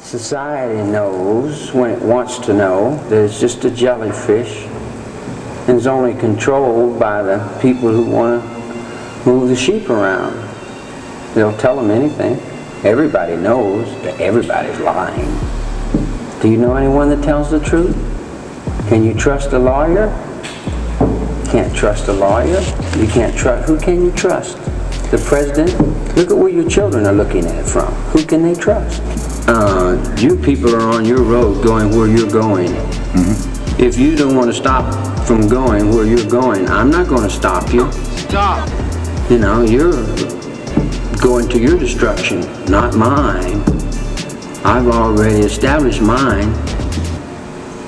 Society knows when it wants to know that it's just a jellyfish and is only controlled by the people who want to move the sheep around. They'll tell them anything. Everybody knows that everybody's lying. Do you know anyone that tells the truth? Can you trust a lawyer? Can't trust a lawyer. You can't trust. Who can you trust? The president? Look at where your children are looking at it from. Who can they trust? You people are on your road going where you're going. Mm-hmm. If you don't want to stop from going where you're going, I'm not going to stop you. Stop! You know, you're going to your destruction, not mine. I've already established mine.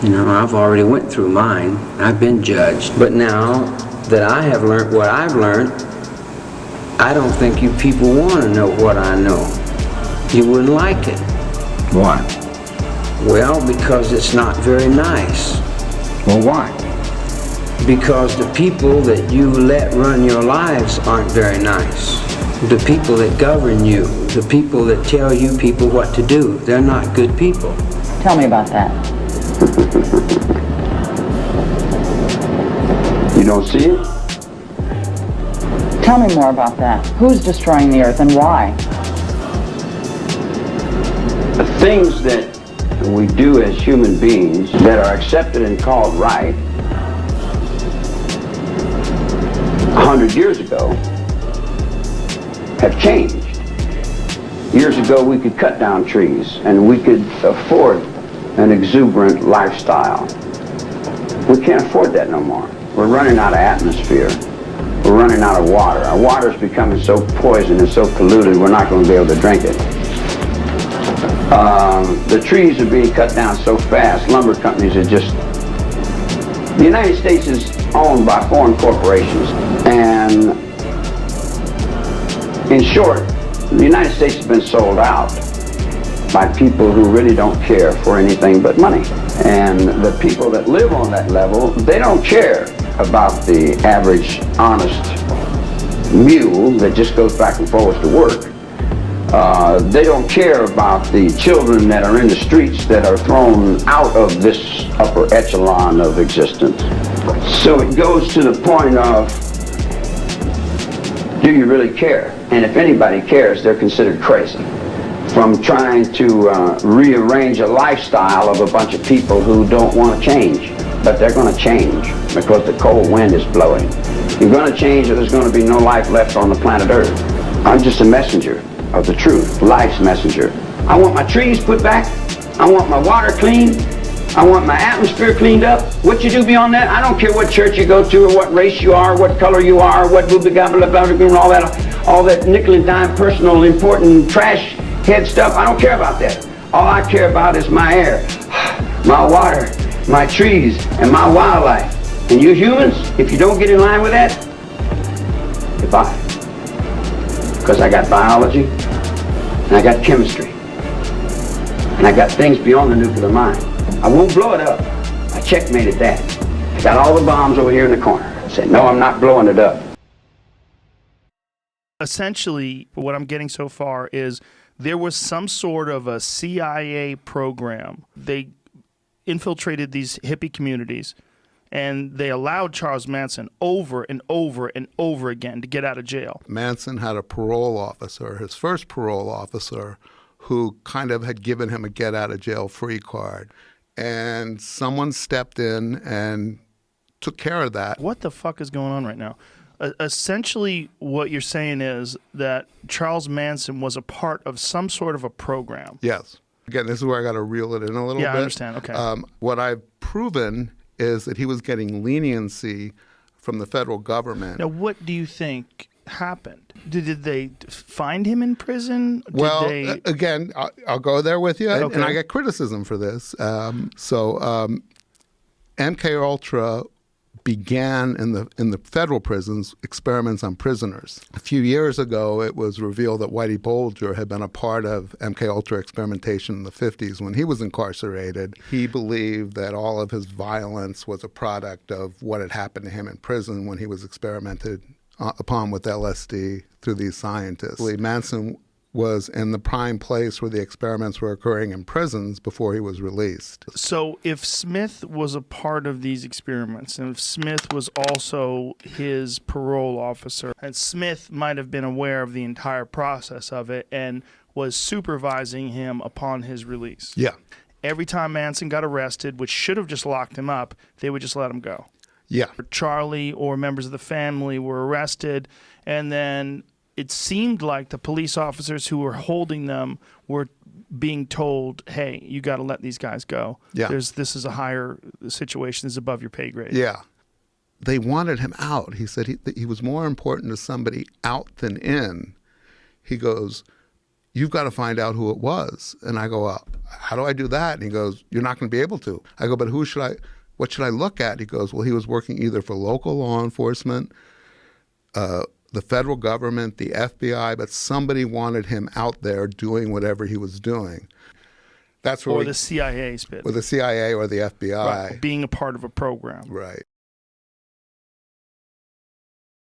You know, I've already went through mine. I've been judged. But now that I have learned what I've learned, I don't think you people want to know what I know. You wouldn't like it. Why? Well, because it's not very nice. Well, why? Because the people that you let run your lives aren't very nice. The people that govern you, the people that tell you people what to do, they're not good people. Tell me about that. You don't see it? Tell me more about that. Who's destroying the earth and why? The things that we do as human beings that are accepted and called right 100 years ago have changed. Years ago we could cut down trees and we could afford an exuberant lifestyle. We can't afford that no more. We're running out of atmosphere. We're running out of water. Our water is becoming so poisoned and so polluted we're not going to be able to drink it. The trees are being cut down so fast. Lumber companies are just... The United States is owned by foreign corporations. And in short, the United States has been sold out by people who really don't care for anything but money. And the people that live on that level, they don't care about the average honest mule that just goes back and forth to work. They don't care about the children that are in the streets that are thrown out of this upper echelon of existence. So it goes to the point of, do you really care? And if anybody cares, they're considered crazy. From trying to rearrange a lifestyle of a bunch of people who don't want to change. But they're going to change because the cold wind is blowing. You're going to change or there's going to be no life left on the planet Earth. I'm just a messenger of the truth, life's messenger. I want my trees put back. I want my water clean. I want my atmosphere cleaned up. What you do beyond that, I don't care what church you go to or what race you are, what color you are, what blah, blah, blah, blah, blah, all that nickel and dime personal important trash head stuff. I don't care about that. All I care about is my air, my water, my trees, and my wildlife. And you humans, if you don't get in line with that, goodbye. Because I got biology, and I got chemistry, and I got things beyond the nuclear mind. I won't blow it up. I checkmated that. I got all the bombs over here in the corner. I said, no, I'm not blowing it up. Essentially, what I'm getting so far is there was some sort of a CIA program. They infiltrated these hippie communities, and they allowed Charles Manson over and over and over again to get out of jail. Manson had a parole officer, his first parole officer, who kind of had given him a get-out-of-jail-free card. And someone stepped in and took care of that. What the fuck is going on right now? Essentially, what you're saying is that Charles Manson was a part of some sort of a program. Yes. Again, this is where I got to reel it in a little bit. Yeah, I understand. Okay. What I've proven is that he was getting leniency from the federal government. Now, what do you think happened? Did they find him in prison? Again, I'll go there with you, Okay. and I get criticism for this. MK Ultra began in the federal prisons experiments on prisoners. A few years ago, it was revealed that Whitey Bulger had been a part of MK Ultra experimentation in the 50s when he was incarcerated. He believed that all of his violence was a product of what had happened to him in prison when he was experimented upon with LSD through these scientists. Manson was in the prime place where the experiments were occurring in prisons before he was released. So if Smith was a part of these experiments, and if Smith was also his parole officer, and Smith might have been aware of the entire process of it and was supervising him upon his release. Yeah. Every time Manson got arrested, which should have just locked him up, they would just let him go. Yeah. Charlie or members of the family were arrested, and then it seemed like the police officers who were holding them were being told, hey, you got to let these guys go. Yeah. This is a higher situation. This is above your pay grade. Yeah. They wanted him out. He said he was more important to somebody out than in. He goes, you've got to find out who it was. And I go, how do I do that? And he goes, you're not going to be able to. I go, but what should I look at? He goes, well, he was working either for local law enforcement, the federal government, the FBI, but somebody wanted him out there doing whatever he was doing. That's where Or the CIA spit. Or the CIA or the FBI. Right, being a part of a program. Right.